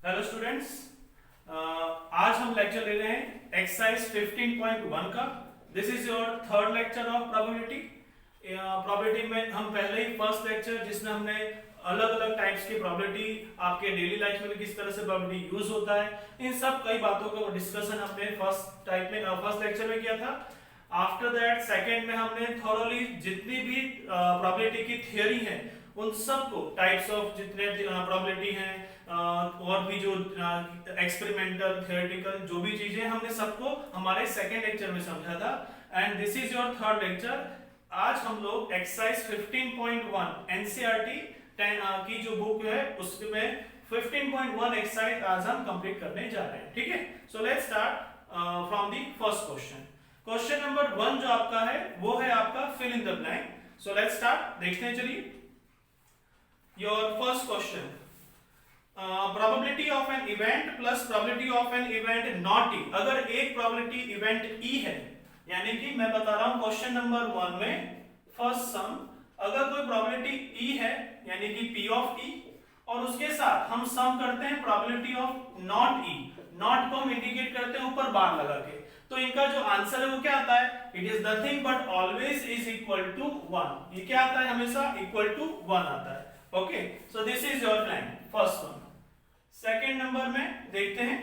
Hello students, आज हम lecture ले रहे हैं एक्सरसाइज 15.1 का। This is your third lecture of probability. Probability में हम पहले ही फर्स्ट लेक्चर जिसमें हमने अलग अलग टाइप्स की प्रोबेबिलिटी, आपके डेली लाइफ में किस तरह से प्रोबेबिलिटी यूज होता है, इन सब कई बातों का डिस्कशन हमने फर्स्ट लेक्चर में किया था। आफ्टर दैट सेकेंड में हमने थॉरोली जितनी भी प्रोबेबिलिटी की थियोरी है उन सबको, टाइप्स ऑफ जितने प्रोबेबिलिटी हैं और भी जो एक्सपेरिमेंटल थियोरेटिकल जो भी चीजें, हमने सबको हमारे सेकेंड लेक्चर में समझा था। And this is your third lecture. आज हम लोग एक्सरसाइज 15.1 एनसीईआरटी की जो बुक है उसमें 15.1 एक्सरसाइज आज हम कंप्लीट करने जा रहे हैं। ठीक है, so let's start from the first question. Question number 1 जो आपका है वो है आपका fill in the blank. So let's start, देखते हैं। चलिए, your first question, probability of an event plus probability of an event not E. अगर एक प्रोबेबिलिटी इवेंट ई है, यानी कि मैं बता रहा हूं क्वेश्चन नंबर 1 में फर्स्ट सम, अगर कोई प्रोबेबिलिटी ई है यानी कि पी ऑफ ई, और उसके साथ हम सम करते हैं probability of not E. Not को हम इंडिकेट करते हैं ऊपर बार लगा के, तो इनका जो आंसर है वो क्या आता है? It is nothing but always is equal to 1। ये क्या आता है? हमेशा इक्वल टू 1 आता है। Okay, so this is your blank, first one. Second number में देखते हैं,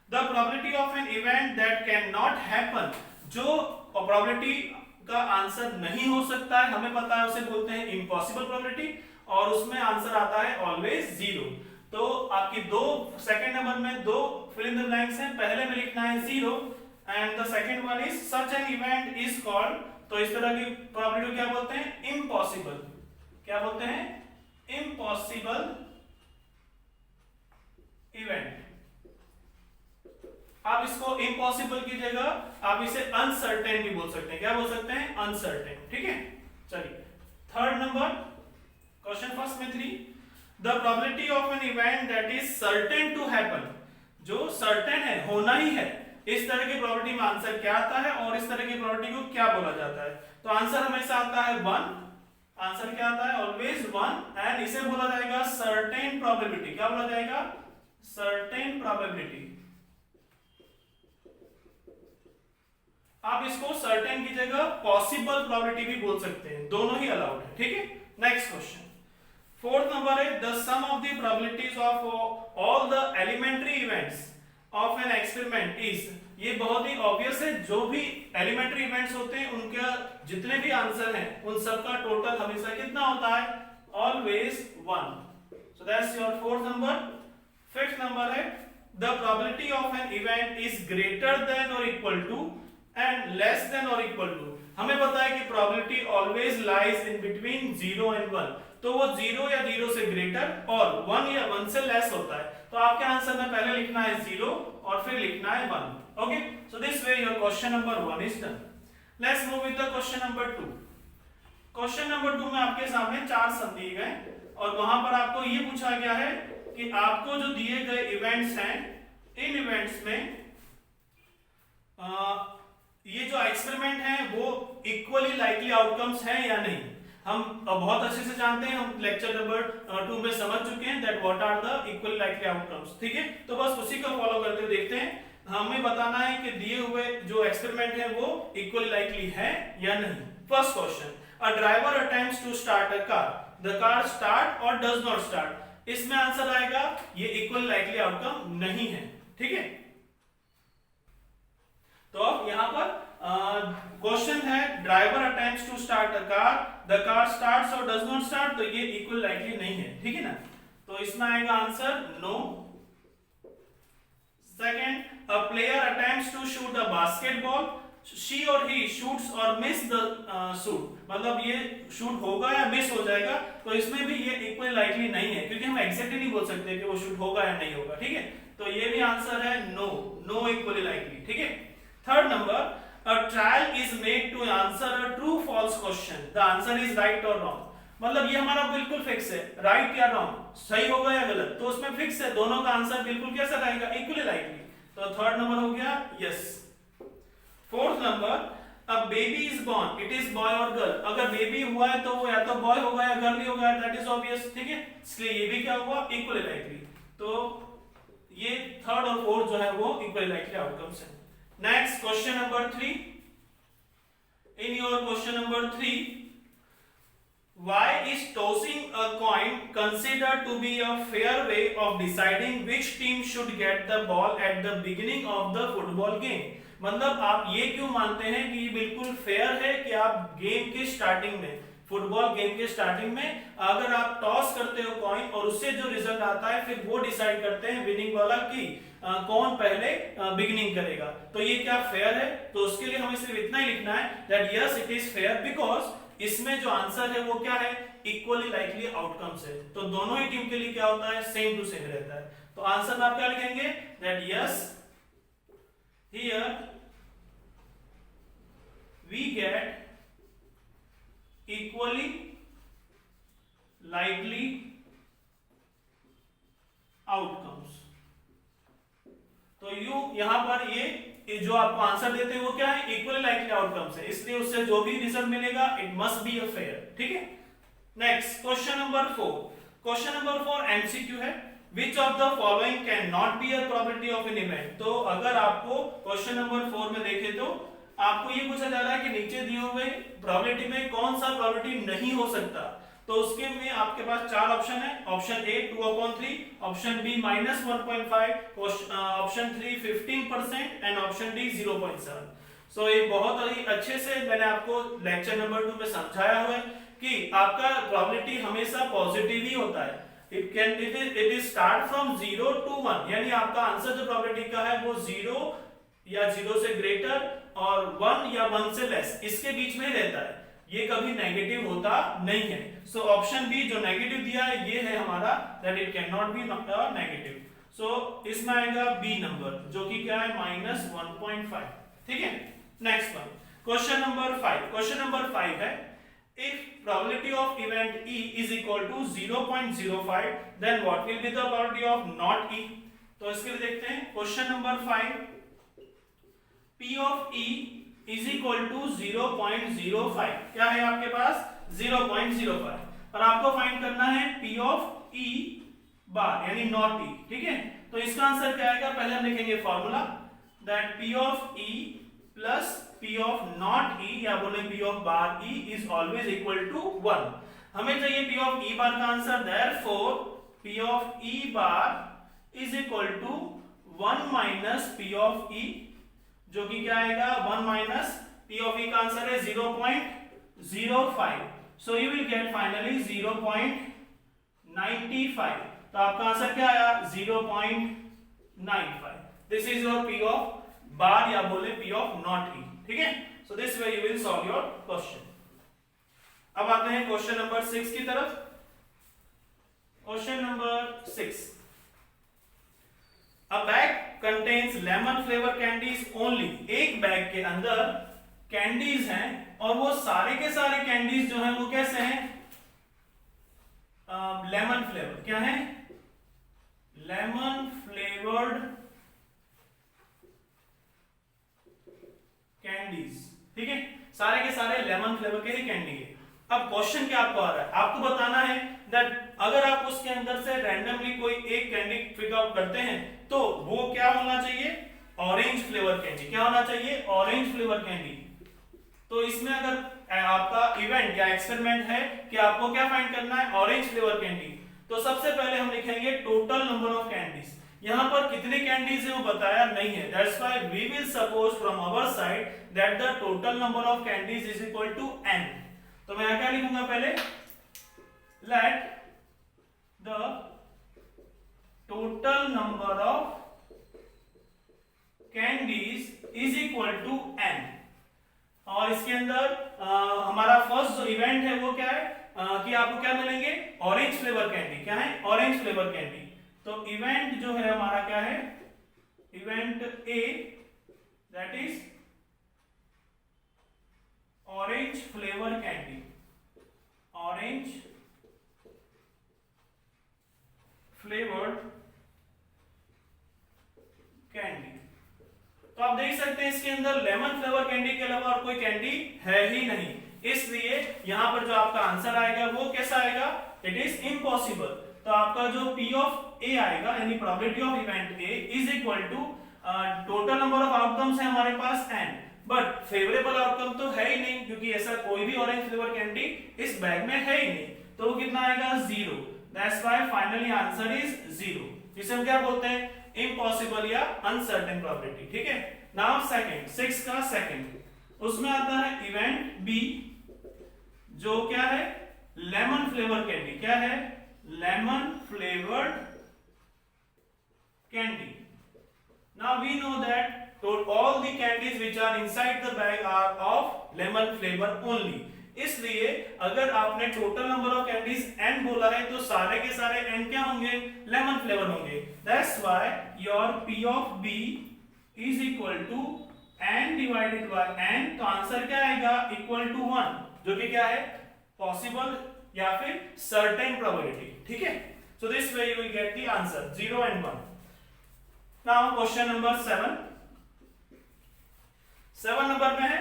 the probability of an event that can not happen. जो प्रोबेबिलिटी का आंसर नहीं हो सकता है, हमें पता है उसे बोलते हैं इम्पॉसिबल प्रोबेबिलिटी, और उसमें आंसर आता है ऑलवेज 0। तो आपकी दो सेकेंड नंबर में दो फिल इन द ब्लैंक्स हैं। पहले में लिखना है 0 and the second one is such an event is called. तो इस तरह की प्रोबेबिलिटी क्या बोलते हैं? इम्पॉसिबल। क्या बोलते हैं? Impossible event. आप इसको इम्पॉसिबल की जगह आप इसे अनसर्टेन भी बोल सकते हैं। क्या बोल सकते हैं? अनसर्टेन। ठीक है, चलिए थर्ड नंबर, क्वेश्चन फर्स्ट में 3, the probability of an event that is certain to happen. जो सर्टेन है, होना ही है, इस तरह की प्रोबेबिलिटी में आंसर क्या आता है और इस तरह की प्रोबेबिलिटी को क्या बोला जाता है? तो आंसर हमेशा आता है 1। आंसर क्या आता है? ऑलवेज 1। एंड इसे बोला जाएगा सर्टेन प्रोबेबिलिटी। क्या बोला जाएगा? Certain probability. आप इसको सर्टेन की जगह पॉसिबल प्रोबेबिलिटी भी बोल सकते हैं, दोनों ही अलाउड है। ठीक है, नेक्स्ट क्वेश्चन फोर्थ नंबर है, the sum of the probabilities of all the elementary events of an experiment is. ये बहुत ही ऑब्वियस है, जो भी एलिमेंट्री इवेंट्स होते हैं उनका जितने भी आंसर हैं उन सब का टोटल हमेशा कितना होता है? Always 1। So that's your fourth number. Fifth number है, the probability of an event is greater than और equal to and less than और इक्वल टू। हमें पता है कि probability always lies in between 0 and 1, तो वो 0 या 0 से ग्रेटर और 1 या 1 से लेस होता है। तो आपके आंसर में पहले लिखना है 0 और फिर लिखना है 1। Okay, so this way your question number 1 is done. Let's move with the question number 2। Question number 2 में आपके सामने 4 सम दिए गए और वहां पर आपको ये पूछा गया है कि आपको जो दिए गए इवेंट्स हैं, इन इवेंट्स में ये जो एक्सपेरिमेंट है वो इक्वली लाइकली आउटकम्स हैं या नहीं। हम बहुत अच्छे से जानते हैं, हम लेक्चर नंबर 2 में समझ चुके हैं that what are the equally likely outcomes. ठीक है, तो बस उसी को फॉलो करते हुए देखते हैं। हमें बताना है कि दिए हुए जो एक्सपेरिमेंट है वो इक्वली लाइकली है या नहीं। First question, a driver attempts to start a car, the car start और डज नॉट स्टार्ट। इसमें आंसर आएगा ये इक्वली लाइकली आउटकम नहीं है। ठीक है, तो अब यहां पर क्वेश्चन है driver attempts to start a car, the car starts और डज नॉट स्टार्ट, तो ये इक्वल लाइकली नहीं है। ठीक है ना, तो इसमें आएगा answer no. Second, a player attempts to shoot a basketball, she और ही शूट्स और मिस द शूट, मतलब ये शूट होगा या मिस हो जाएगा, तो इसमें भी ये इक्वल लाइकली नहीं है, क्योंकि हम एग्जैक्टली नहीं बोल सकते कि वो शूट होगा या नहीं होगा। ठीक है, तो ये भी आंसर है नो, नो इक्वली लाइकली। ठीक है, third number, a trial is made to answer a true false question, the answer is right or wrong। मतलब ये हमारा बिल्कुल फिक्स है, राइट या रॉन्ग, सही होगा या गलत, तो उसमें फिक्स है, दोनों का आंसर बिल्कुल कैसा रहेगा? Equally likely. तो थर्ड नंबर हो गया yes. Fourth number, a baby is born, it is boy और गर्ल। अगर बेबी हुआ है तो वो या तो बॉय होगा या गर्ल ही होगा, दैट इज ऑब्वियस। ठीक है, इसलिए ये भी क्या हुआ? Equally likely. तो है वो इक्वली लाइकली आउटकम्स है। Next question number 3, in your question number 3, why is tossing a coin considered to be a fair way of deciding which team should get the ball at the beginning of the football game? मतलब आप ये क्यों मानते हैं कि ये बिल्कुल fair है कि आप गेम के स्टार्टिंग में, फुटबॉल गेम के स्टार्टिंग में अगर आप टॉस करते हो कॉइन और उससे जो रिजल्ट आता है फिर वो डिसाइड करते हैं विनिंग वाला कि कौन पहले बिगिनिंग करेगा, तो ये क्या फेयर है? तो उसके लिए हमें सिर्फ इतना ही लिखना है that yes it is fair because इसमें जो आंसर है वो क्या है, इक्वली लाइकली आउटकम्स है। तो दोनों ही टीम के लिए क्या होता है, सेम टू सेम रहता है। तो आंसर में आप क्या लिखेंगे that yes here we get equally likely outcomes. तो यहां पर ये जो आपको आंसर देते हैं वो क्या है, इक्वली लाइकली आउटकम्स है, इसलिए उससे जो भी रिजल्ट मिलेगा it must be a fair. ठीक है, next question number 4। Question number 4 MCQ है, which of the following can not be a probability of an event. तो अगर आपको क्वेश्चन नंबर 4 में देखें तो आपको ये पूछा जा रहा है कि नीचे दिए हुए प्रोबेबिलिटी में कौन सा प्रोबेबिलिटी नहीं हो सकता। तो उसके में आपके पास चार ऑप्शन है, option A 2/3, option B -1.5, option 3 15% and option D 0.7। So ये बहुत ही अच्छे से मैंने आपको लेक्चर नंबर 2 में समझाया हुआ है कि आपका प्रोबेबिलिटी हमेशा पॉजिटिव ही होता है। It is start from 0 to 1, यानी आपका आंसर जो प्रोबेबिलिटी का है वो 0 या 0 से ग्रेटर और 1 या 1 से लेस, इसके बीच में ही रहता है, ये कभी नेगेटिव होता नहीं है। सो ऑप्शन बी जो नेगेटिव दिया है ये है हमारा that it can not be negative. So इसमें आएगा बी नंबर जो कि क्या है -1.5। ठीक है, next one question number 5। Question number 5 है, if probability of event E is equal to 0.05 then what will be the probability of not E। तो इसके लिए देखते हैं question number 5, P of E is equal to 0.05, क्या है आपके पास 0.05, और आपको फाइंड करना है P of E बार यानी नॉट E। ठीक है, तो इसका आंसर क्या आएगा, पहले हम लिखेंगे formula that P of E plus P of not E या बोले P of bar E is always equal to 1। हमें चाहिए P of E बार का answer, therefore P of E bar is equal to 1 minus P of E, जो कि क्या आएगा 1 minus P of E का आंसर है 0.05। so you will get finally 0.95। तो आपका आंसर क्या आया 0.95। This is your P of बार या बोले P of not E। ठीक है, so this way you will solve your question. अब आते हैं क्वेश्चन नंबर 6 की तरफ। क्वेश्चन नंबर 6, अ bag contains lemon flavour candies only. एक बैग के अंदर कैंडीज हैं और वो सारे के सारे कैंडीज जो हैं वो कैसे हैं, लेमन फ्लेवर। क्या है, लेमन फ्लेवर्ड कैंडीज। ठीक है, सारे के सारे लेमन फ्लेवर के ही कैंडी है। अब क्वेश्चन क्या आपको आ रहा है, आपको बताना है दैट अगर आप उसके अंदर से रैंडमली कोई एक कैंडी पिक आउट करते हैं तो वो क्या होना चाहिए, ऑरेंज फ्लेवर कैंडी। क्या होना चाहिए, ऑरेंज फ्लेवर कैंडी। तो इसमें अगर आपका इवेंट या एक्सपेरिमेंट है कि आपको क्या फाइंड करना है, ऑरेंज फ्लेवर कैंडी, तो सबसे पहले हम लिखेंगे टोटल नंबर ऑफ कैंडीज। यहां पर कितने कैंडीज है वो बताया नहीं है, that's why we will suppose from our side that the total number of candies is equal to n। तो मैं क्या लिखूंगा, पहले let the total number of candies is equal to n। और इसके अंदर हमारा फर्स्ट जो इवेंट है वो क्या है कि आपको क्या मिलेंगे, ऑरेंज फ्लेवर कैंडी। क्या है, ऑरेंज फ्लेवर कैंडी। तो इवेंट जो है हमारा क्या है, event A that is orange flavour candy, orange flavoured candy. तो आप देख सकते हैं इसके अंदर लेमन फ्लेवर कैंडी के अलावा और कोई कैंडी है ही नहीं, इसलिए यहां पर जो आपका आंसर आएगा वो कैसा आएगा, इट इज इम्पॉसिबल। तो आपका जो P of A आएगा यानी probability of event A is equal to total number of outcomes है हमारे पास n, बट फेवरेबल आउटकम तो है ही नहीं, क्योंकि ऐसा कोई भी ऑरेंज फ्लेवर कैंडी इस बैग में है ही नहीं, तो वो कितना आएगा 0। That's why finally answer is 0, जिसे हम क्या बोलते हैं, इम्पॉसिबल या अनसर्टेन प्रोबेबिलिटी। ठीक है, नाउ सेकंड, 6 का सेकंड, उसमें आता है इवेंट बी, जो क्या है, लेमन फ्लेवर कैंडी। क्या है, lemon flavoured candy. Now we know that all the candies which are inside the bag are of lemon flavor only। इसलिए अगर आपने total number of candies n बोला है तो सारे के सारे n क्या होंगे, लेमन फ्लेवर होंगे। That's why your p of b is equal to n divided by n, तो आंसर क्या आएगा, इक्वल टू 1, जो कि क्या है, पॉसिबल या फिर सर्टेन प्रोबेबिलिटी। ठीक है, so this way you will get the answer 0 and 1। Now question number 7 number में है,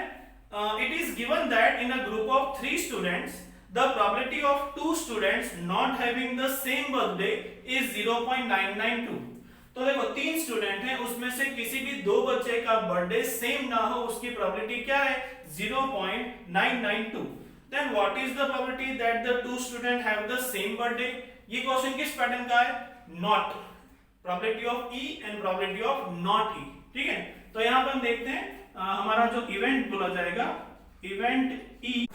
it is given that in a group of 3 students the probability of 2 students not having the same birthday is 0.992। तो देखो 3 student हैं, उसमें से किसी भी 2 बच्चे का बर्थडे सेम ना हो, उसकी प्रोबेबिलिटी क्या है, 0.992। Then what is the probability that the 2 student have the same birthday. ये क्वेश्चन किस पैटर्न का है, not, probability of E and probability of not E. ठीक है, तो यहां पर हम देखते हैं हमारा जो इवेंट बोला जाएगा, इवेंट ई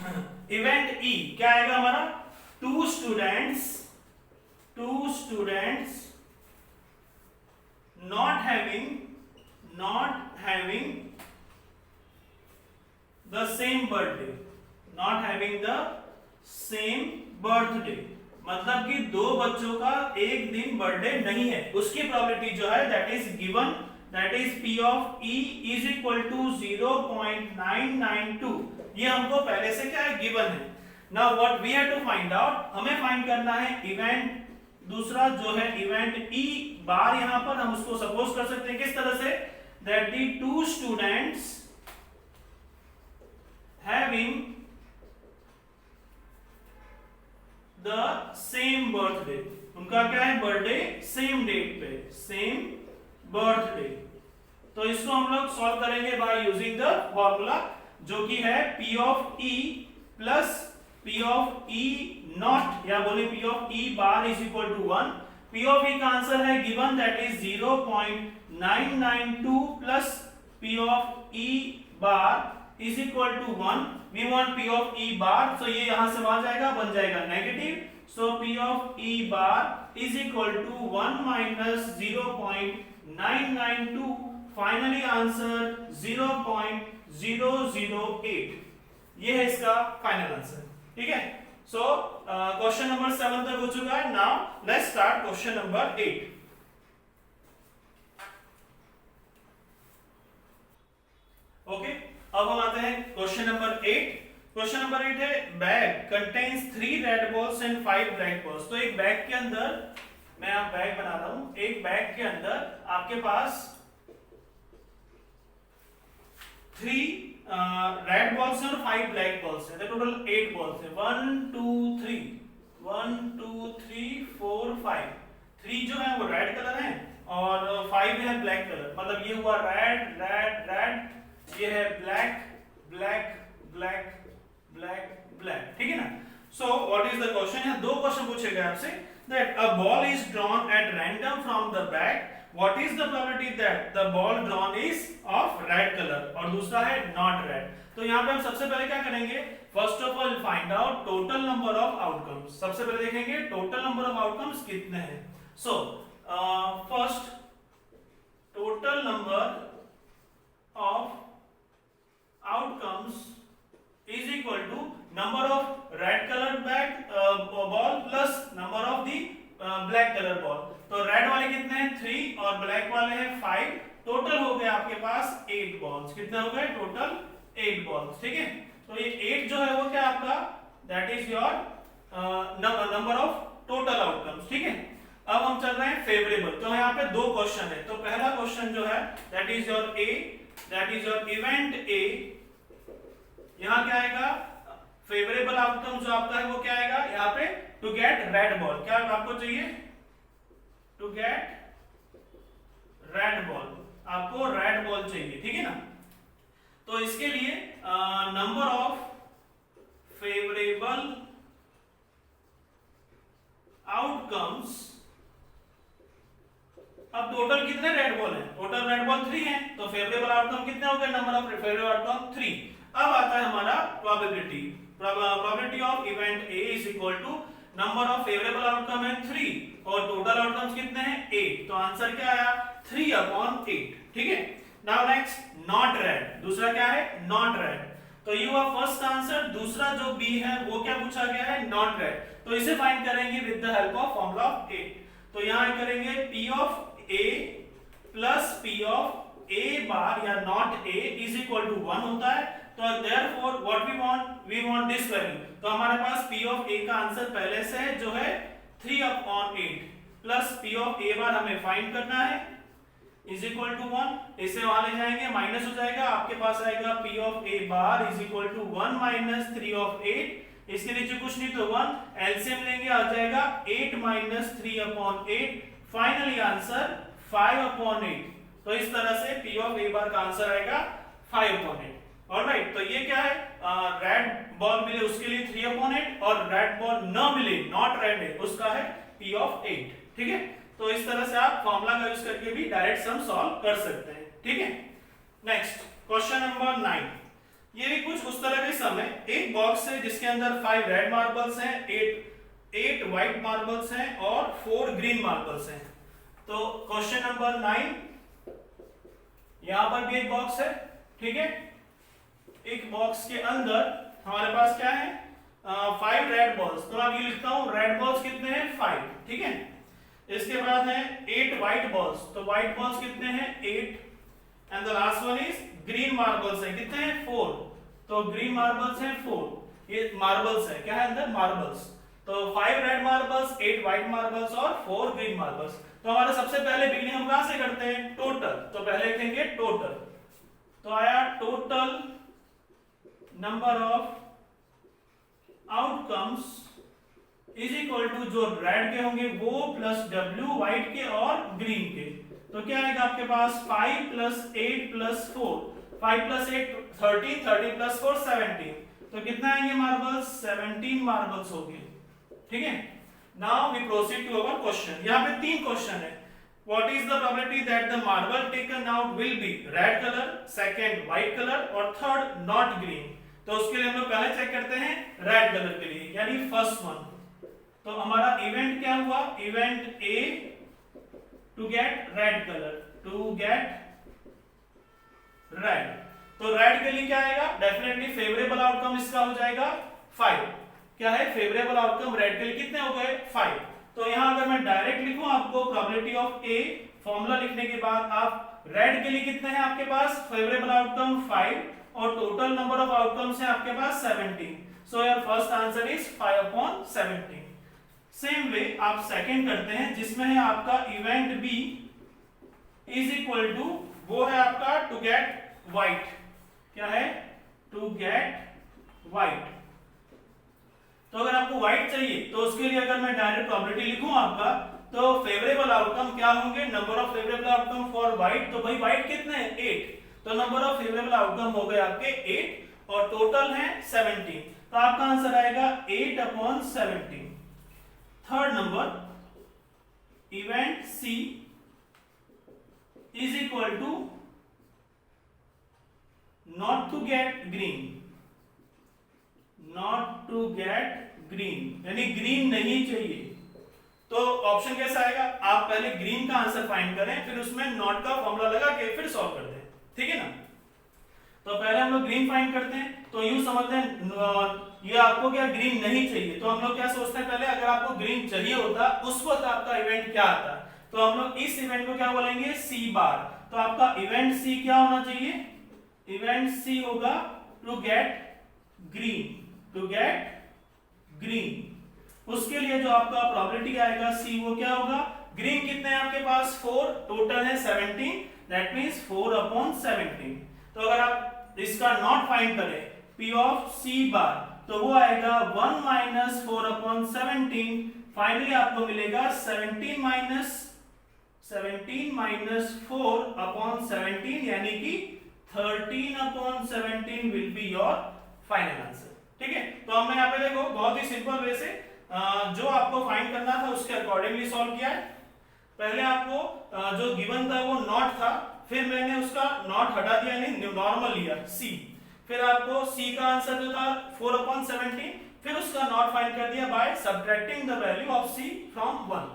क्या आएगा हमारा, 2 students not having the same birthday, मतलब कि 2 बच्चों का एक दिन बर्थडे नहीं है, उसकी प्रोबेबिलिटी जो है that is given, that is p of e is equal to 0.992। ये हमको पहले से क्या है, गिवन है। Now what we have to find out, हमें फाइंड करना है इवेंट, दूसरा जो है इवेंट e बार, यहां पर हम उसको सपोज कर सकते हैं किस तरह से, that the 2 students having the same birthday, उनका क्या है, बर्थडे सेम डेट पे, सेम बर्थडे। तो इसको हम लोग सॉल्व करेंगे बाय यूजिंग द फॉर्मूला, जो कि है p of e plus p of e not, या बोले p of e bar is equal to 1। p of e का आंसर है given, that is 0.992 plus p of e bar is equal to 1। We want p of e bar, तो ये यहां से वहां जाएगा, बन जाएगा negative, so p of e bar is equal to 1 minus 0.992, finally answer 0.008। ये है इसका फाइनल आंसर। ठीक है, सो क्वेश्चन नंबर 7 तक हो चुका है। Now let's start question number 8। Okay, अब हम आते हैं क्वेश्चन नंबर 8। क्वेश्चन नंबर 8 है, bag contains 3 red balls and 5 black balls. तो एक बैग के अंदर, मैं आप बैग बना रहा हूं, एक बैग के अंदर आपके पास 3 रेड बॉल्स और 5 ब्लैक बॉल्स है, टोटल 8 बॉल्स है, 1 2 3 4 5। 3 जो है वो रेड कलर है और 5 है ब्लैक कलर, मतलब ये हुआ रेड रेड रेड, ये है black black black black black. ठीक है ना, so what is the question, यहां 2 क्वेश्चन पूछे गए आपसे, that a ball is drawn at random from the bag, what is the probability that the ball drawn is of red colour, और दूसरा है नॉट रेड। तो यहां पे हम सबसे पहले क्या करेंगे, first of all find out total number of outcomes. सबसे पहले देखेंगे टोटल नंबर ऑफ आउटकम्स कितने हैं। So first, total number of outcomes is equal to number of red color ball plus number of the black color ball। तो red वाले कितने हैं 3 और ब्लैक वाले हैं 5, टोटल हो गए आपके पास 8 बॉल्स। कितने हो गए टोटल 8 बॉल्स। ठीक है, तो ये 8 जो है वो क्या आपका, that is your number of total outcomes. ठीक है, अब हम चल रहे हैं फेवरेबल। तो यहाँ पे 2 क्वेश्चन है, तो पहला क्वेश्चन जो है that is your A, that is your event ए। यहां क्या आएगा, फेवरेबल आउटकम जो आपका है वो क्या आएगा, यहाँ पे टू गेट रेड बॉल, क्या आपको चाहिए, टू गेट रेड बॉल, आपको फेवरेबल चाहिए, ठीक है ना। तो इसके लिए नंबर ऑफ फेवरेबल आउटकम्स, अब टोटल कितने रेड बॉल हैं, टोटल रेड बॉल 3 हैं, तो फेवरेबल आउटकम कितने हो गए, नंबर ऑफ फेवरेबल आउटकम 3। अब आता है हमारा probability, probability of event A is equal to number of favourable outcome है 3 और टोटल आउटकम्स कितने हैं 8, तो आंसर क्या आया 3/8, ठीक है। नाउ नेक्स्ट नॉट रेड, दूसरा क्या है नॉट रेड, तो यू आर फर्स्ट आंसर, दूसरा जो बी है वो क्या पूछा गया है नॉट रेड, तो इसे फाइंड करेंगे with the help of formula of A. तो यहां करेंगे p of a plus p of a bar या not a is equal to 1 होता है, तो therefore what we want this value, तो हमारे पास p ऑफ a का आंसर पहले से है जो है 3/8 plus p of a bar हमें फाइंड करना है इज इक्वल टू 1, इसे वहां ले जाएंगे माइनस हो जाएगा, आपके पास आएगा p of a bar is equal to 1 minus 3/8, इसके नीचे कुछ नहीं तो 1, एलसीएम लेंगे आ जाएगा 8 माइनस 3/8, फाइनली आंसर 5/8, तो इस तरह से p ऑफ a बार का आंसर आएगा 5/8। ऑलराइट, तो ये क्या है रेड बॉल मिले उसके लिए 3/8 और रेड बॉल न मिले नॉट रेड है उसका है p ऑफ 8, ठीक है। तो इस तरह से आप फॉर्मूला का यूज करके भी डायरेक्ट सम सॉल्व कर सकते हैं, ठीक है। नेक्स्ट क्वेश्चन नंबर 9, ये भी कुछ उस तरह के सम है, एक बॉक्स है जिसके अंदर 5 रेड मार्बल्स हैं, 8 व्हाइट मार्बल्स हैं और 4 ग्रीन मार्बल्स हैं। तो क्वेश्चन नंबर 9, यहां पर भी एक बॉक्स है, ठीक है, एक बॉक्स के अंदर हमारे पास क्या है 5 रेड बॉल्स, तो मैं ये लिखता हूं रेड बॉल्स कितने हैं 5, ठीक है। इसके बाद है 8 व्हाइट बॉल्स, तो व्हाइट बॉल्स कितने हैं 8 and the last one is green marbles है, कितने हैं 4, तो ग्रीन मार्बल्स हैं 4, ये मार्बल्स है क्या है अंदर मार्बल्स, तो 5 रेड मार्बल्स 8 व्हाइट मार्बल्स और 4 ग्रीन मार्बल्स। तो हमारा सबसे पहले बिगिनिंग हम कहां से करते हैं टोटल, तो पहले लिखेंगे टोटल, तो आया total number of outcomes is equal to जो रेड के होंगे वो प्लस w व्हाइट के और ग्रीन के, तो क्या आएगा आपके पास 5 प्लस 8 प्लस 4, 5 प्लस 8 13, 30 प्लस 4 17, तो कितना आएंगे मार्बल्स 17 मार्बल्स हो गए, ठीक है। Now we proceed to our question, यहाँ पे 3 क्वेश्चन है, what is the probability that the marble taken out will be red colour, second white colour और थर्ड नॉट ग्रीन, तो उसके लिए हम लोग पहले चेक करते हैं रेड कलर के लिए यानी फर्स्ट वन, तो हमारा इवेंट क्या हुआ event A to get red colour, to get red, तो रेड के लिए क्या आएगा डेफिनेटली फेवरेबल आउटकम इसका हो जाएगा 5, क्या है फेवरेबल आउटकम रेड के लिए कितने हो गए 5, तो यहां अगर मैं डायरेक्ट लिखूं आपको प्रोबेबिलिटी ऑफ ए फॉर्मूला लिखने के बाद आप रेड के लिए कितने हैं आपके पास फेवरेबल आउटकम 5 और टोटल नंबर ऑफ आउटकम्स है आपके पास 17, so your first answer is 5/17। Same way आप सेकंड करते हैं जिसमें है आपका event B is equal to वो है आपका टू गेट व्हाइट, क्या है टू गेट व्हाइट, तो अगर आपको व्हाइट चाहिए तो उसके लिए अगर मैं डायरेक्ट प्रोबेबिलिटी लिखूं आपका तो फेवरेबल आउटकम क्या होंगे number of favourable outcome for white, तो भाई व्हाइट कितने हैं 8, तो नंबर ऑफ फेवरेबल आउटकम हो गए आपके 8 और टोटल है 17, तो आपका आंसर आएगा 8/17। Third number event C is equal to not to get green, not to get green यानी ग्रीन नहीं चाहिए, तो ऑप्शन कैसा आएगा आप पहले ग्रीन का आंसर फाइंड करें फिर उसमें नॉट का फॉर्मूला लगा के फिर सॉल्व कर दें, ठीक है ना। तो पहले हम लोग ग्रीन फाइंड करते हैं, तो यूं समझते हैं ये आपको क्या ग्रीन नहीं चाहिए, तो हम लोग क्या सोचते हैं पहले अगर आपको ग्रीन चाहिए होता उस वक्त आपका इवेंट क्या आता, तो हम लोग इस इवेंट को क्या बोलेंगे सी बार, तो आपका इवेंट सी क्या होना चाहिए इवेंट सी होगा to get green, to get green, उसके लिए जो आपका प्रोबेबिलिटी आएगा सी वो क्या होगा ग्रीन कितने हैं आपके पास 4, टोटल है 17, दैट मींस 4/17, तो अगर आप इसका नॉट फाइंड करें P ऑफ C बार तो वो आएगा 1 - 4/17, फाइनली आपको मिलेगा 17 - 17 माइनस 4 अपॉन 17 यानी कि 13 upon 17 will be your final answer. ठीक है, तो हमने यहाँ पे देखो बहुत ही सिंपल वे से जो आपको फाइंड करना था उसके अकॉर्डिंगली सॉल्व किया है। पहले आपको जो गिवन था वो नॉट था, फिर मैंने उसका नॉट हटा दिया, नहीं नॉर्मल लिया सी, फिर आपको सी का आंसर जो था 4 अपॉन 17, फिर उसका नॉट फाइंड कर दिया by subtracting the value of C from 1,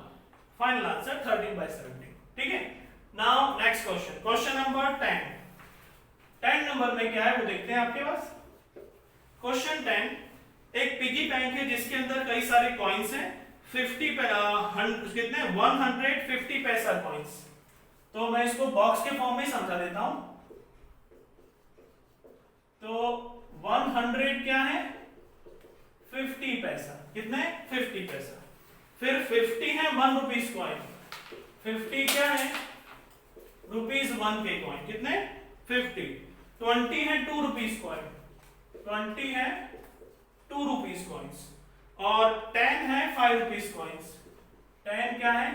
final answer 13/17। ठीक है, now next question, question number 10 number में क्या है वो देखते हैं आपके पास। क्वेश्चन 10, एक पिगी बैंक है जिसके अंदर कई सारे कॉइन्स हैं, 50 कितने 150 पैसा कॉइन्स। तो मैं इसको बॉक्स के फॉर्म में समझा देता हूं। तो 100 क्या है 50 पैसा, कितने 50 पैसा, फिर 50 है 1 रुपीस कॉइन, 50 क्या है ₹1 के कॉइन, कितने 50, 20 है 2 रुपीस कॉइन, 20 है 2 रुपीस कॉइन्स, और 10 है 5 रुपीस कॉइन्स, 10 क्या है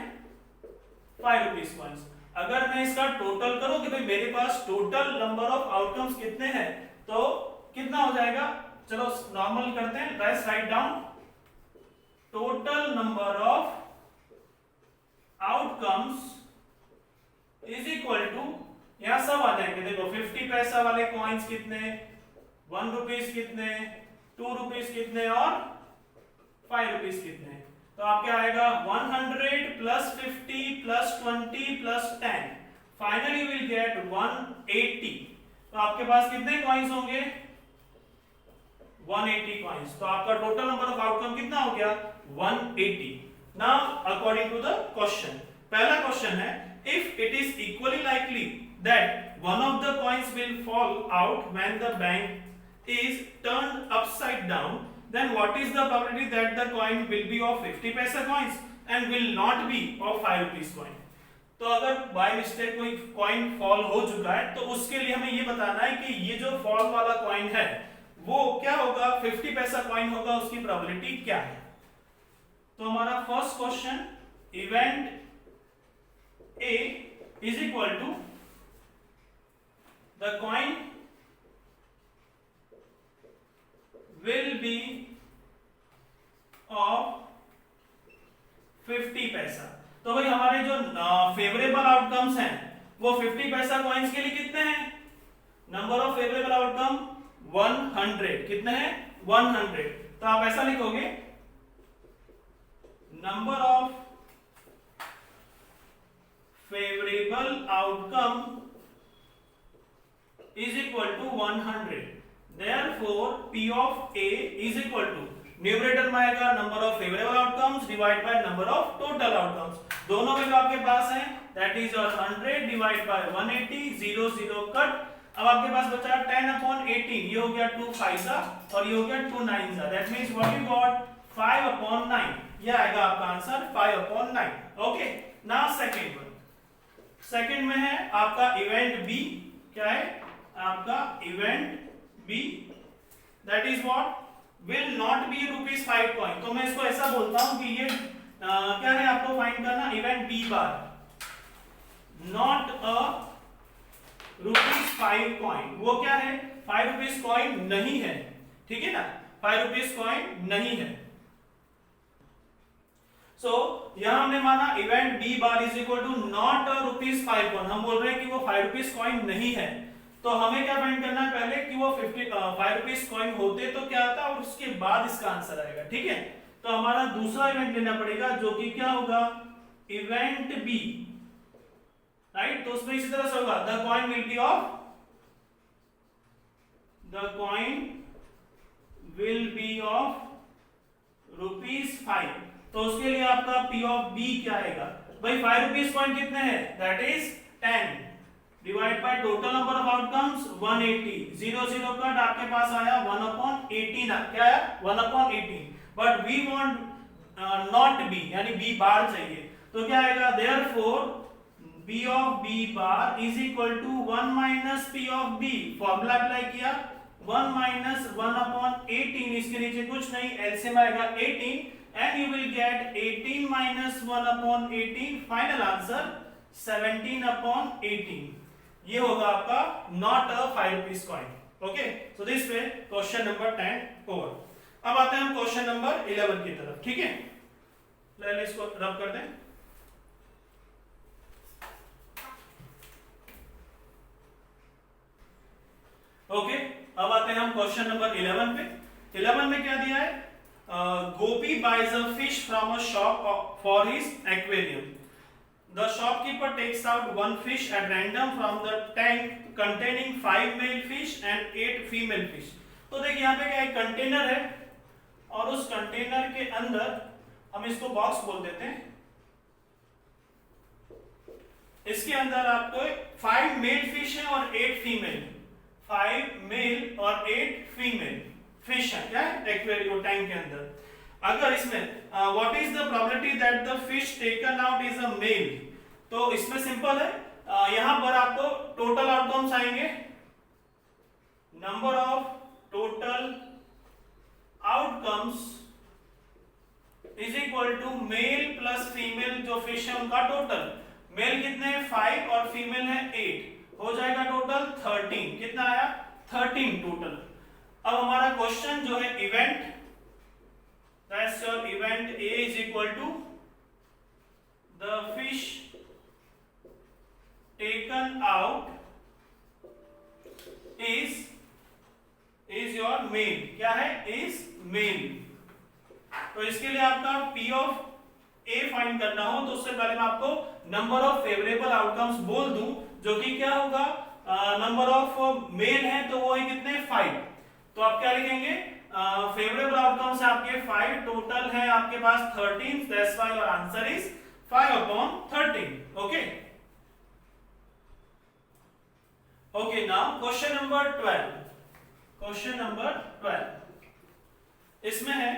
5 रुपीस कॉइन्स। अगर मैं इसका टोटल करूं कि भाई मेरे पास टोटल नंबर ऑफ आउटकम्स कितने हैं, तो कितना हो जाएगा, चलो नॉर्मल करते हैं, let's write down total number of outcomes is equal to, यहां सब आ जाएंगे, देखो 50 पैसा वाले कॉइन्स कितने, 1 रुपीस कितने, 2 रुपीस कितने और 5 रुपीस कितने। तो आपके आएगा 100 plus 50 plus 20 plus 10, finally you will get 180। तो आपके पास कितने कॉइन्स होंगे 180 कॉइन्स। तो आपका टोटल नंबर ऑफ आउटकम कितना हो गया 180। Now according to the question, पहला क्वेश्चन है if it is equally likely that one of the coins will fall out when the bank is turned upside down, then what is the probability that the coin will be of 50 पैसा coins and will not be of 5 rupees coin। तो अगर by mistake कोई coin fall हो चुका है तो उसके लिए हमें ये बताना है कि ये जो फॉल वाला कॉइन है वो क्या होगा, 50 पैसा कॉइन होगा, उसकी प्रोबेबिलिटी क्या है। तो हमारा first question, event A is equal to the coin will be of 50 पैसा। तो भाई हमारे जो फेवरेबल आउटकम्स हैं वो 50 पैसा कॉइन्स के लिए कितने हैं, नंबर ऑफ फेवरेबल आउटकम 100, कितने हैं 100। तो आप ऐसा लिखोगे number of favourable outcome is equal to 100। Therefore, P of A is equal to numerator में आएगा number of favourable outcomes divide by number of total outcomes. दोनों वैल्यू आपके पास है, that is your 100 divide by 180, 0 0 cut. अब आपके पास बचा 10 upon 18, ये हो गया 2 5 और ये हो गया 2 9, that means what you got 5 upon 9। ये आएगा आपका answer 5 upon 9। Okay, now second one, second में है आपका इवेंट बी, क्या है आपका event B, that is what will not be ₹5 coin. तो मैं इसको ऐसा बोलता हूं कि ये क्या है आपको फाइंड करना, event B bar not a ₹5 coin. वो क्या है 5 रुपीस कॉइन नहीं है, ठीक है ना, 5 रुपीस कॉइन नहीं है। सो यहां हमने माना event B bar is equal to not a ₹5 coin, हम बोल रहे हैं कि वो 5 रुपीस कॉइन नहीं है। तो हमें क्या फाइंड करना है पहले कि वो 5 रुपीस कॉइन होते तो क्या आता और उसके बाद इसका आंसर आएगा, ठीक है। तो हमारा दूसरा इवेंट लेना पड़ेगा जो कि क्या होगा इवेंट बी, राइट। तो उसमें इसी तरह से होगा the coin will be of, the coin will be of ₹5। तो उसके लिए आपका P ऑफ B क्या आएगा भाई, 5 रुपीस कॉइन कितने हैं, that is 10 divide by total number of outcomes 180, 0 0 cut, आपके पास आया 1/18, क्या आया 1/18। But we want not B यानी बी बार चाहिए, तो क्या आएगा therefore B of B bar is equal to 1 minus P of B। Formula apply किया 1 माइनस 1/18, इसके नीचे कुछ नहीं, एलसीएम आएगा 18 and you will get 18 minus 1/18, final answer 17/18, ये होगा आपका not a 5 rupees coin. Okay, so this way question number 10 over. अब आते हैं हम क्वेश्चन नंबर 11 की तरफ। ठीक है, पहले इसको रब कर दें। ओके, अब आते हैं हम क्वेश्चन नंबर 11 पे। 11 में क्या दिया है? Gopi buys a fish from a shop for his aquarium. The shopkeeper takes out one fish at random from the tank containing 5 male fish and 8 female fish। तो देखिए यहाँ पे क्या एक कंटेनर है और उस कंटेनर के अंदर हम इसको बॉक्स बोल देते हैं। इसके अंदर आपको 5 मेल फिश है और 8 फीमेल, 5 मेल और 8 फीमेल फिश है क्या एक्वेरियम टैंक के अंदर। अगर इसमें what is the probability that the fish taken out is a male, तो इसमें सिंपल है, यहां पर आपको टोटल आउटकम्स आएंगे, number of total outcomes is equal to male plus female, जो फिश है उनका टोटल। मेल कितने हैं 5 और फीमेल है 8, हो जाएगा टोटल 13। कितना आया 13 टोटल। अब हमारा क्वेश्चन जो है event, that's your event A is equal to the fish taken out is your male. क्या है? Is male. तो इसके लिए आपका P ऑफ A फाइंड करना हो तो उससे पहले मैं आपको नंबर ऑफ फेवरेबल आउटकम्स बोल दूं, जो कि क्या होगा, नंबर ऑफ मेल है तो वो है कितने 5। तो आप क्या लिखेंगे, फेवरेबल आउटकम्स आपके 5, टोटल है आपके पास 13, that's why your answer is 5/13। Okay okay, now question number 12। Question number 12 इसमें है,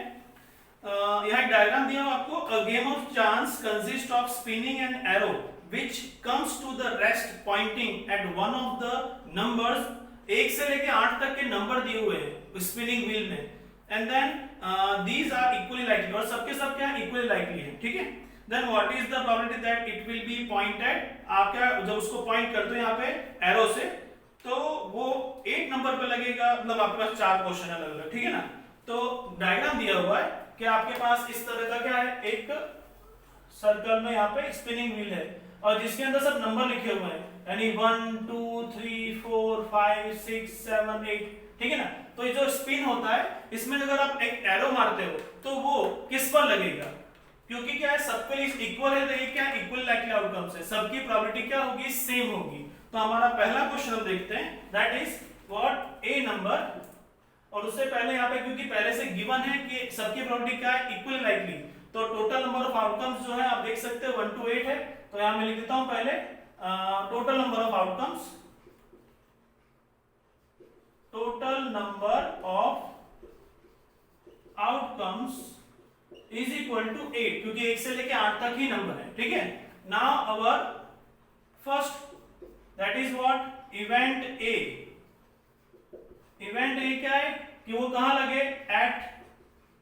यहां एक डायग्राम दिया हुआ आपको। A game of chance consist of spinning an arrow which comes to the rest pointing at one of the numbers. 1 से लेके 8 तक के नंबर दिए हुए हैं स्पिनिंग व्हील में, and then these are equally likely, और सबके सब क्या इक्वली लाइकली है। ठीक है, then what is the probability that it will be pointed. आप क्या, जब उसको पॉइंट कर दो यहाँ पे एरो से, तो वो 8 नंबर पे लगेगा, मतलब आपके पास 4 क्वेश्चन अलग अलग। ठीक है ना, तो डायग्राम दिया हुआ है कि आपके पास इस तरह का क्या है, एक सर्कल में यहाँ पे स्पिनिंग व्हील है और जिसके अंदर सब नंबर लिखे हुए हैं, यानी 1 2 3 4 5 6 7 8। ठीक है ना, तो ये जो स्पिन होता है इसमें अगर आप एक एरो मारते हो तो वो किस पर लगेगा, क्योंकि क्या है सबके लिए इक्वल है, तो ये क्या इक्वल लाइकली आउटकम्स है, सबकी प्रोबेबिलिटी क्या होगी, सेम होगी। तो हमारा पहला क्वेश्चन हम देखते हैं, that is what A number. और उससे पहले यहाँ पे क्योंकि पहले से गिवन है कि सबकी प्रोबेबिलिटी क्या है, इक्वल लाइकली, तो टोटल नंबर ऑफ आउटकम्स जो है आप देख सकते हो 1 to 8 है। तो यहाँ मैं लिख देता हूं पहले total number of outcomes, total number of outcomes is equal to 8, क्योंकि 1 से लेके 8 तक ही नंबर है। ठीक है, now our first that is what event A. Event A क्या है कि वो कहां लगे, एट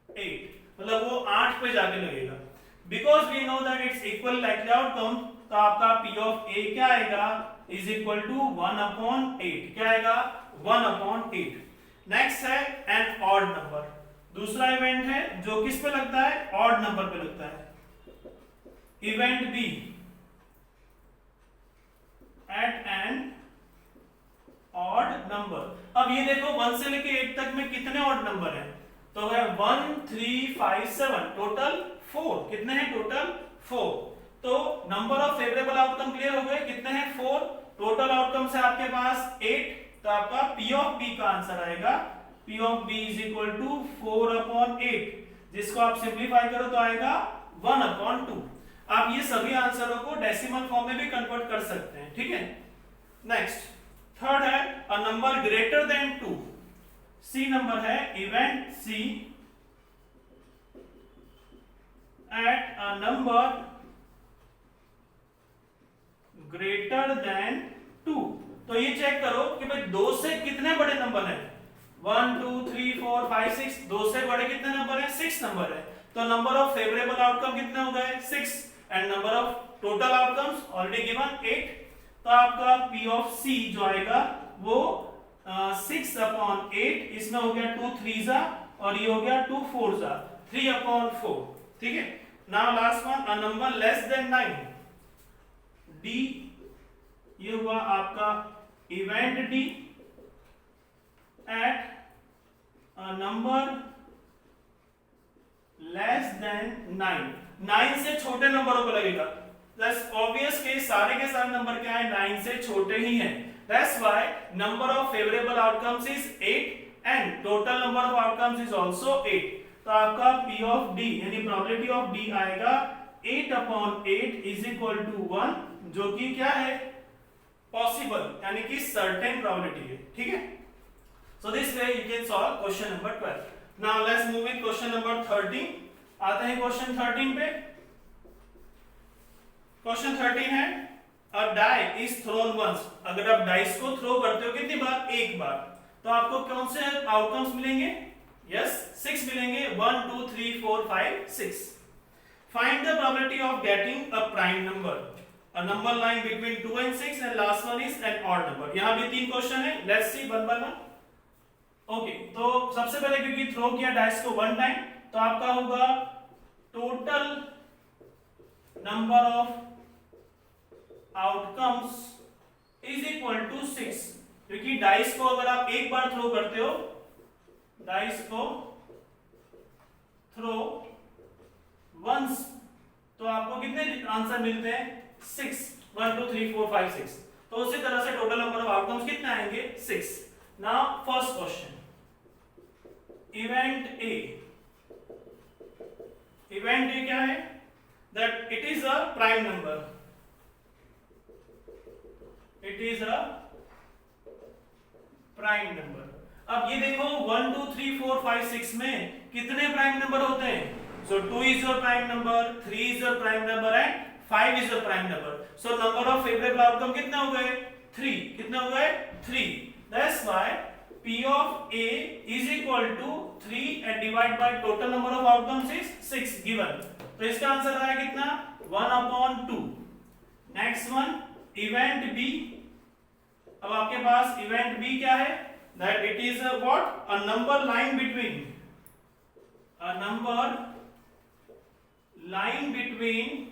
8, मतलब वो 8 पे जाके लगेगा। Because we know that it's equal likely outcome, तो आपका P ऑफ A क्या आएगा, इज इक्वल टू 1/8। क्या आएगा 1/8। नेक्स्ट है एन ऑड नंबर, दूसरा इवेंट है जो किस पे लगता है, ऑड नंबर पे लगता है। Event B at an odd number. अब ये देखो 1 से लेके 8 तक में कितने ऑड नंबर हैं, तो है 1 3 5 7, टोटल 4। कितने हैं टोटल 4। तो number of favourable outcome clear हो गए, कितने हैं 4। टोटल आउटकम्स है आपके पास 8, तो आपका P ऑफ B का आंसर आएगा P of B is equal to 4/8, जिसको आप सिंप्लीफाई करो तो आएगा 1/2। आप ये सभी आंसरों को डेसिमल फॉर्म में भी कन्वर्ट कर सकते हैं। ठीक है, नेक्स्ट थर्ड है a number greater than 2। C number है event C at a number greater than 2। तो ये चेक करो कि भाई 2 से कितने बड़े नंबर हैं, 1 2 3 4 5 6, 2 से बड़े कितने नंबर हैं, 6 नंबर है। तो नंबर ऑफ फेवरेबल आउटकम कितने हो गए 6, and number of total outcomes already given 8, तो आपका P ऑफ C जो आएगा वो 6/8, इसमें हो गया 2 3 जा और ये हो गया 2 4 जा 3/4, ठीक है। Now last one, a number less than 9, D ये हुआ आपका event D eight a number less than 9, 9 से छोटे नंबरों को लगेगा। दैट्स ऑब्वियस के सारे नंबर क्या है, 9 से छोटे ही हैं। That's why number of favourable outcomes is 8 and total number of outcomes is also 8। तो आपका P ऑफ D यानी प्रोबेबिलिटी ऑफ D आएगा 8/8 इज इक्वल टू 1, जो कि क्या है, पॉसिबल यानी कि सर्टेन प्रोबेबिलिटी है, ठीक है। So this way you can solve question number 12। Now let's move with question number 13। आते हैं क्वेश्चन 13 पे। क्वेश्चन 13 है अ डाई इज थ्रोन वंस। अगर आप डाइस को थ्रो करते हो कितनी बार, एक बार, तो आपको कौन से आउटकम्स मिलेंगे, यस 6 मिलेंगे, 1 2 3 4 5 6। Find the probability of getting a prime number, a number lying between 2 and 6 and last one is an odd number. यहां भी 3 क्वेश्चन है, let's see one by one. Okay, तो सबसे पहले क्योंकि थ्रो किया डाइस को 1 टाइम, तो आपका होगा total number of outcomes is equal to 6, क्योंकि डाइस को अगर आप एक बार थ्रो करते हो, डाइस को थ्रो वंस, तो आपको कितने आंसर मिलते हैं, 6, 1 2 3 4 5 6। तो उसी तरह से टोटल नंबर ऑफ आउटकम्स कितने आएंगे, 6। Now first question, event A. Event A क्या है, that it is a prime number, it is a prime number. अब ये देखो 1 2 3 4 5 6 में कितने प्राइम नंबर होते हैं, सो 2 is your prime number, 3 is your prime number and 5 is your prime number. So number of favorable outcome कितने हो गए, 3, कितने हो गए, 3. That's why P of A is equal to 3 and divide by total number of outcomes is 6 given. तो इसका answer आया कितना, 1/2. Next one, event B. अब आपके पास event B क्या है, that it is a what, a number lying between, a number lying between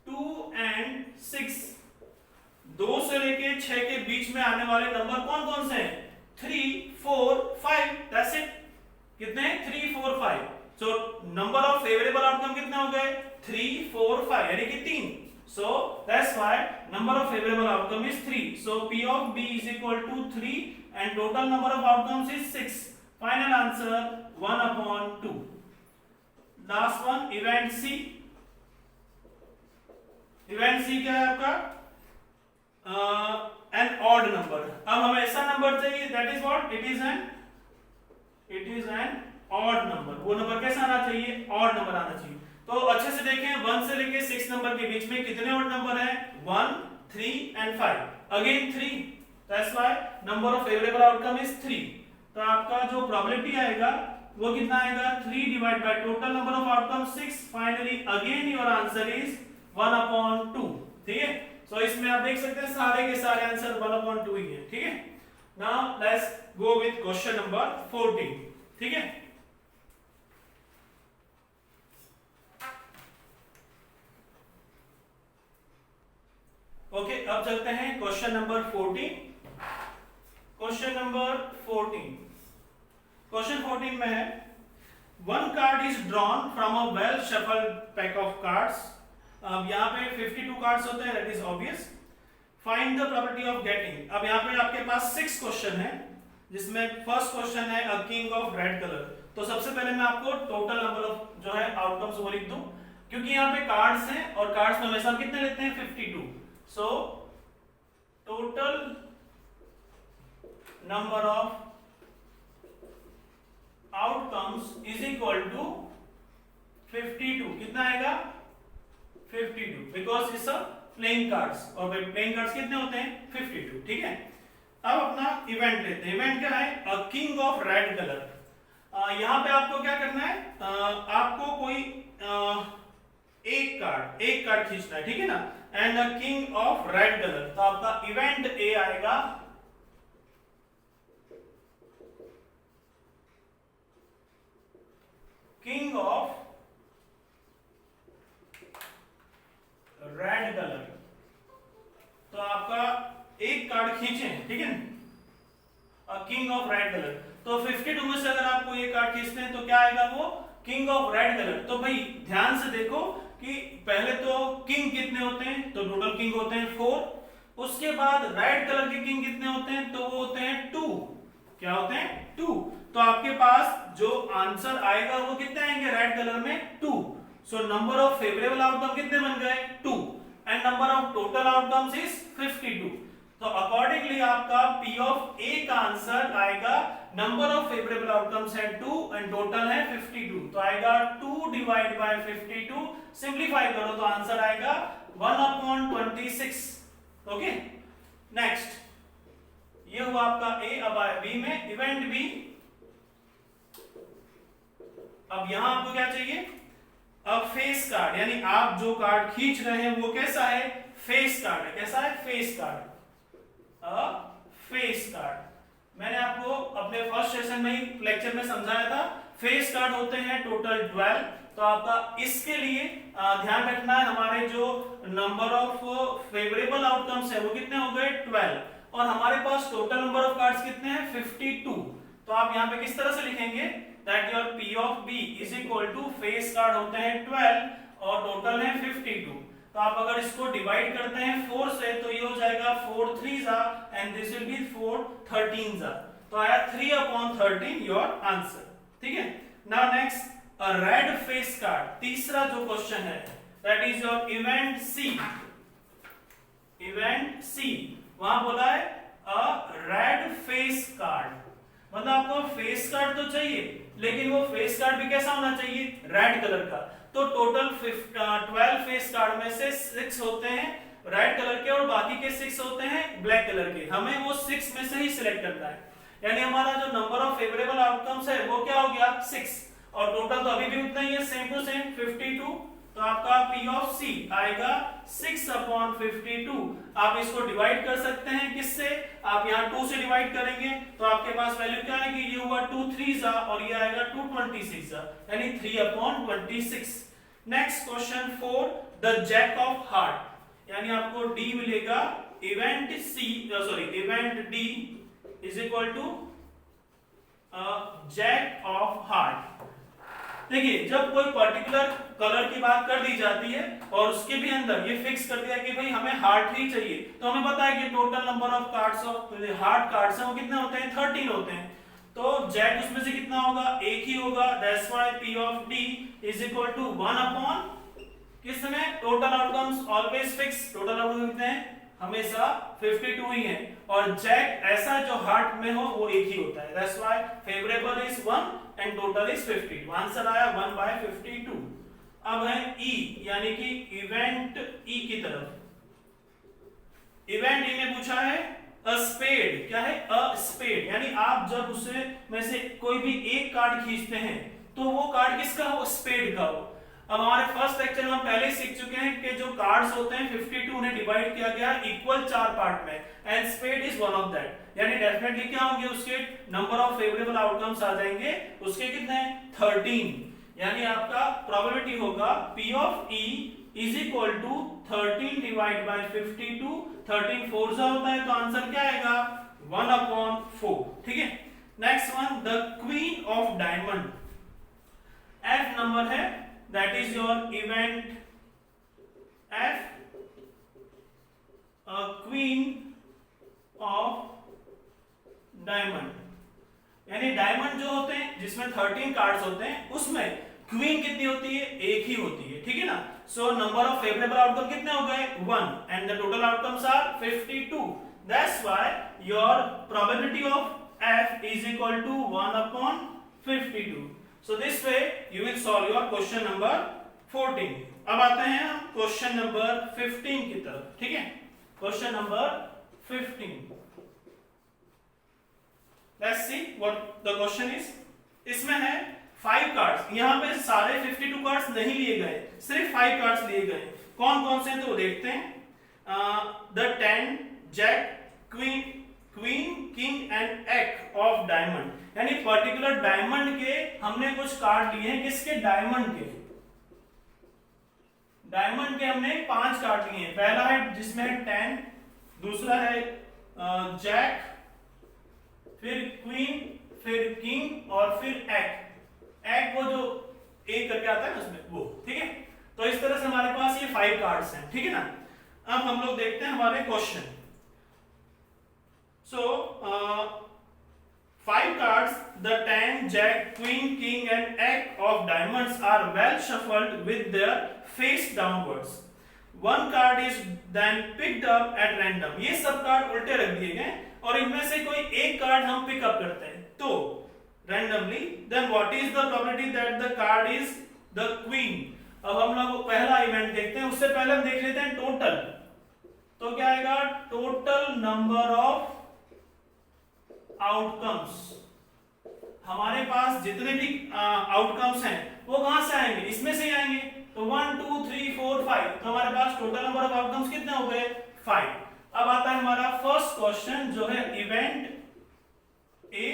2 and 6, 2 से लेके 6 के बीच में आने वाले नंबर कौन कौन से हैं, 3 4 5, दैट्स इट। कितने, 3 4 5। सो नंबर ऑफ फेवरेबल आउटकम कितने हो गए, 3 4 5 यानी कि 3। So that's why number of favourable outcome is 3। So P of B is equal to 3 and total number of outcomes is 6. Final answer 1/2. Last one, event C. Event C क्या है आपका, N odd number. अब हमें ऐसा number चाहिए that is what, it is an odd number. वो number कैसा आना चाहिए, ऑड नंबर आना चाहिए। तो अच्छे से देखें, 1 से लेके 6 नंबर के बीच में कितने ऑड नंबर हैं, 1 3 and 5, again 3। That's why number of favourable outcome is 3। तो आपका जो प्रोबेबिलिटी आएगा वो कितना आएगा, 3 divide by total number of outcome 6। Finally again your answer is 1/2, ठीक है। सो इसमें आप देख सकते हैं सारे के सारे आंसर 1/2 ही है, ठीक है। Now let's go with question number 14, ठीक है। ओके, अब चलते हैं question number 14। Question number 14, question 14 में है, one card is drawn from a well shuffled pack of cards. अब यहाँ पे 52 कार्ड्स होते हैं, that is obvious. Find the probability of getting. अब यहाँ पे आपके पास 6 क्वेश्चन है, जिसमें फर्स्ट क्वेश्चन है a king of red colour. तो सबसे पहले मैं आपको टोटल नंबर ऑफ जो है आउटकम्स वो लिख दूं, क्योंकि यहाँ पे कार्ड्स हैं और कार्ड्स में हमेशा कितने लेते हैं, 52। So total number of outcomes is equal to 52। कितना आएगा, 52, because it's a playing cards, और प्लेइंग कार्ड्स कितने होते हैं, 52, ठीक है। अब अपना इवेंट लेते हैं। इवेंट क्या है, a king of red colour. यहाँ पे आपको क्या करना है, आपको कोई एक कार्ड खींचना है, ठीक है ना। And the king of red colour, तो आपका इवेंट ए आएगा किंग ऑफ रेड कलर। तो आपका एक कार्ड खींचे, ठीक है, किंग ऑफ रेड कलर। तो 52 में से अगर आपको एक कार्ड खींचते हैं तो क्या आएगा, वो किंग ऑफ रेड कलर। तो भाई ध्यान से देखो कि पहले तो किंग कितने होते हैं, तो टोटल किंग होते हैं 4। उसके बाद रेड कलर के किंग कितने होते हैं, तो वो होते हैं 2। क्या होते हैं, 2। तो आपके पास जो आंसर आएगा वो कितने आएंगे, रेड कलर में 2। सो नंबर ऑफ फेवरेबल आउटकम कितने बन गए, 2, and number of total outcomes is 52। तो अकॉर्डिंगली आपका P ऑफ A का आंसर आएगा, नंबर ऑफ फेवरेबल आउटकम्स है 2 एंड टोटल है 52, तो आएगा 2 डिवाइड बाय 52। सिंपलीफाई करो तो आंसर आएगा 1/26। ओके, नेक्स्ट ये हुआ आपका A। अब आए B में, इवेंट B। अब यहां आपको क्या चाहिए, अब फेस कार्ड, यानी आप जो कार्ड खींच रहे हैं वो कैसा है, फेस कार्ड है। कैसा है, फेस कार्ड, फेस कार्ड। मैंने आपको अपने फर्स्ट सेशन में ही लेक्चर में समझाया था, फेस कार्ड होते हैं टोटल 12। तो आपका इसके लिए ध्यान रखना है, हमारे जो नंबर ऑफ फेवरेबल आउटकम्स है वो कितने हो गए, 12, और हमारे पास टोटल नंबर ऑफ कार्ड्स कितने हैं, 52। तो आप यहाँ पे किस तरह से लिखेंगे, that your P of B is equal to face card होते हैं 12 और टोटल है 52। तो आप अगर इसको डिवाइड करते हैं 4 से तो ये हो जाएगा 4 3 एंड दिस विल बी 4 13 तो आया 3/13 योर आंसर, ठीक है। Now next, a red face card, तीसरा जो क्वेश्चन है that is your event C. Event C, वहां बोला है अ रेड फेस कार्ड, मतलब आपको फेस कार्ड तो चाहिए लेकिन वो फेस कार्ड भी कैसा होना चाहिए, रेड कलर का। तो टोटल 12 फेस कार्ड में से 6 होते हैं रेड कलर के और बाकी के 6 होते हैं ब्लैक कलर के। हमें वो 6 में से ही सिलेक्ट करना है, यानी हमारा जो नंबर ऑफ फेवरेबल आउटकम्स है वो क्या हो गया, 6, और टोटल तो अभी भी उतना ही है, सेम टू सेम 52। तो आपका P ऑफ C आएगा 6/52। आप इसको डिवाइड कर सकते हैं किससे, आप यहाँ 2 से डिवाइड करेंगे तो आपके पास वैल्यू क्या आएगी, ये हुआ 2 3 और ये आएगा 226 यानी 3/26। Next question 4, the jack of heart, यानी आपको D मिलेगा, event D is equal to jack of heart. देखिए जब कोई पर्टिकुलर कलर की बात कर दी जाती है और उसके भी अंदर ये फिक्स कर दिया कि भाई हमें हार्ट ही चाहिए, तो हमें पता है कि total number of cards of heart cards हैं वो कितने होते हैं, 13 होते हैं। तो जैक उसमें से कितना होगा, एक ही होगा, that's why P of D is equal to 1 किस में, total outcomes always fix, total outcome कितने हैं, हमेशा 52 ही है, और जैक ऐसा जो हार्ट में हो वो एक ही होता है, that's why favourable is 1 and total is 52। Answer आया 1/52। अब है E, यानी कि इवेंट E की तरफ। इवेंट E में पूछा है अ स्पेड, क्या है, अ स्पेड, यानी आप जब उसे में से कोई भी एक कार्ड खींचते हैं तो वो कार्ड किसका हो, स्पेड का हो। अब हमारे फर्स्ट लेक्चर में हम पहले ही सीख चुके हैं कि जो कार्ड्स होते हैं 52 उन्हें डिवाइड किया गया इक्वल 4 पार्ट में, and spade is one of that, यानी डेफिनेटली क्या होंगे, उसके नंबर ऑफ फेवरेबल आउटकम्स आ जाएंगे, उसके कितने, 13, यानी आपका प्रोबेबिलिटी होगा P of E is equal to 13 divide by 52, 13 4 होता है, तो आंसर क्या आएगा, 1/4, ठीक है। Next one, the queen of diamond, F number है, that is your event F, a queen of diamond, यानी डायमंड जो होते हैं जिसमें 13 कार्ड्स होते हैं उसमें क्वीन कितनी होती है, एक ही होती है, ठीक है ना। So number of favourable outcome कितने हो गए, 1 and the total outcomes are 52, that's why your probability of F is equal to 1/52। So this way you will solve your question number 14. अब आते हैं हम क्वेश्चन नंबर 15 की तरफ, ठीक है। Question number 15, let's see what the question is. इसमें है 5 कार्ड्स, यहाँ पे सारे 52 कार्ड्स नहीं लिए गए, सिर्फ 5 कार्ड्स लिए गए। कौन कौन से हैं तो देखते हैं। The 10 jack queen queen king and eight of diamond, यानी पर्टिकुलर डायमंड के हमने कुछ कार्ड लिए हैं। किसके? डायमंड के। डायमंड के हमने 5 कार्ड लिए हैं। पहला है जिसमें है 10, दूसरा है जैक, फिर क्वीन, फिर किंग और फिर एग वो जो ए करके आता है ना उसमें वो, ठीक है। तो इस तरह से हमारे पास ये 5 कार्ड्स हैं, ठीक है ना। अब हम लोग देखते हैं हमारे question. So 5 cards, the 10 jack queen king and eight of diamonds are well shuffled with their face downwards. One card is then picked up at random. ये सब कार्ड उल्टे रख दिए गए और इनमें से कोई एक कार्ड हम पिक अप करते हैं तो randomly, then what is the probability that the card is the queen? अब हम लोग पहला इवेंट देखते हैं, उससे पहले हम देख लेते हैं टोटल। तो क्या आएगा? Total number of outcomes. हमारे पास जितने भी आउटकम्स हैं वो कहां से आएंगे? इसमें से ही आएंगे। तो 1 2 3 4 5, तो हमारे पास टोटल नंबर ऑफ आउटकम्स कितने हो गए? 5। अब आता है हमारा फर्स्ट क्वेश्चन जो है event A,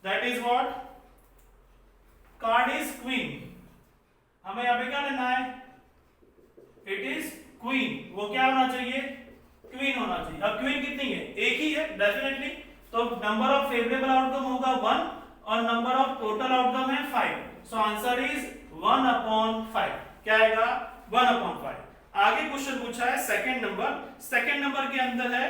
that is what? Card is queen. हमें यहां पे क्या लेना है? It is queen. वो क्या होना चाहिए? क्वीन होना चाहिए। अब क्वीन कितनी है? एक ही है डेफिनेटली, तो नंबर ऑफ फेवरेबल आउटकम होगा 1 और नंबर ऑफ टोटल आउटकम है 5। So answer is 1/5। क्या आएगा? 1/5। आगे क्वेश्चन पूछा है सेकंड नंबर। सेकंड नंबर के अंदर है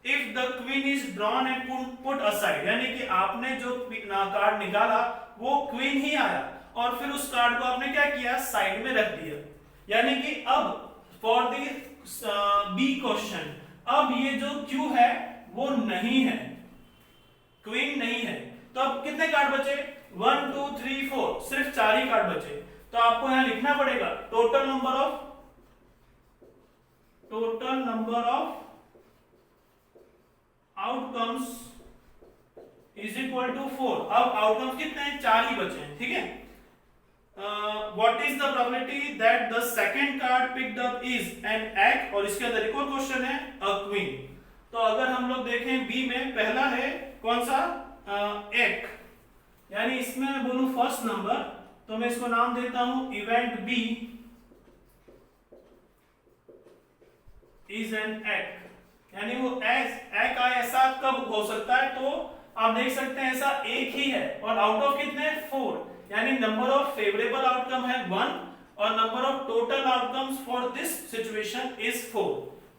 if the queen is drawn and put aside, यानी कि आपने जो कार्ड निकाला वो क्वीन ही आया और फिर उस कार्ड को आपने क्या किया? साइड में रख दिया। यानी कि अब फॉर द बी क्वेश्चन, अब ये जो क्यू है वो नहीं है, क्वीन नहीं है। तो अब कितने कार्ड बचे? 1 2 3 4, सिर्फ 4 ही कार्ड बचे। तो आपको यहां लिखना पड़ेगा total number of outcomes is equal to 4। अब आउटकम्स कितने हैं? 4 ही बचे हैं, ठीक है। What is the probability that the second card picked up is an egg? और इसके अंदर एक और क्वेश्चन है a queen। तो अगर हम लोग देखें बी में, पहला है कौन सा? एग, यानी इसमें मैं बोलूं फर्स्ट नंबर, तो मैं इसको नाम देता हूं event B is an egg. यानी वो एग का ऐसा कब हो सकता है? तो आप देख सकते हैं ऐसा एक ही है और आउट ऑफ कितने? 4, यानी नंबर ऑफ फेवरेबल आउटकम है 1 और number of total outcomes for this situation is 4।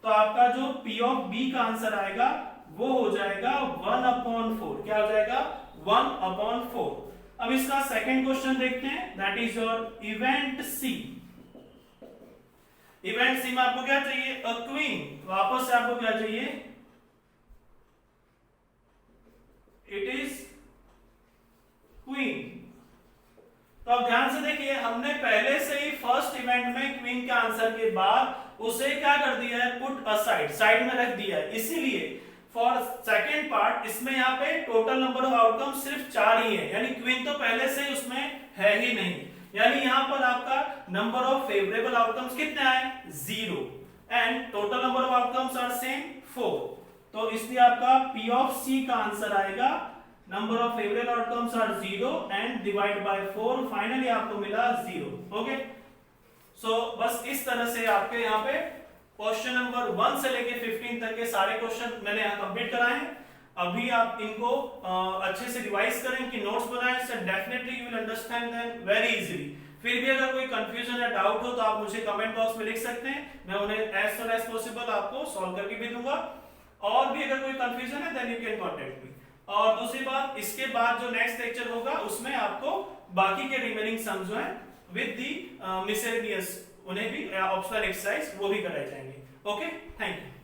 तो आपका जो P ऑफ B का आंसर आएगा वो हो जाएगा 1/4। क्या हो जाएगा? 1/4। अब इसका सेकंड क्वेश्चन देखते हैं, that is your event C. Event C में आपको क्या चाहिए? A queen. वापस से आपको क्या चाहिए? It is queen. तो अब ध्यान से देखिए, हमने पहले से ही फर्स्ट इवेंट में क्वीन के आंसर के बाद उसे क्या कर दिया है? पुट असाइड, साइड में रख दिया है। इसीलिए फॉर सेकेंड पार्ट इसमें यहाँ पे टोटल नंबर ऑफ आउटकम सिर्फ 4 ही है, यानी क्वीन तो पहले से ही उसमें है ही नहीं। यानी यहाँ पर आपका नंबर ऑफ फेवरेबल आउटकम्स कितने आए? 0 and total number of outcomes are same 4। तो इसलिए आपका P ऑफ C का आंसर आएगा number of favourable outcomes are 0 and divide by 4, finally आपको मिला 0। ओके, सो बस इस तरह से आपके यहाँ पे क्वेश्चन नंबर 1 से लेके 15 तक के सारे क्वेश्चन मैंने यहाँ कंप्लीट कराए हैं। अभी आप इनको अच्छे से रिवाइज करें कि नोट्स बनाएं, so definitely you will understand them very easily. फिर भी अगर कोई कंफ्यूजन या डाउट हो तो आप मुझे कमेंट बॉक्स में लिख सकते हैं, मैं उन्हें एज सुन एज पॉसिबल आपको सॉल्व करके भी दूंगा। और भी अगर कोई कंफ्यूजन है then you can contact me. और दूसरी बात, इसके बाद जो नेक्स्ट लेक्चर होगा उसमें आपको बाकी के रिमेनिंग सम्स जो है विद दी मिसलेनियस, उन्हें भी ऑप्शनल एक्सरसाइज वो भी कराए जाएंगे। Okay, thank you.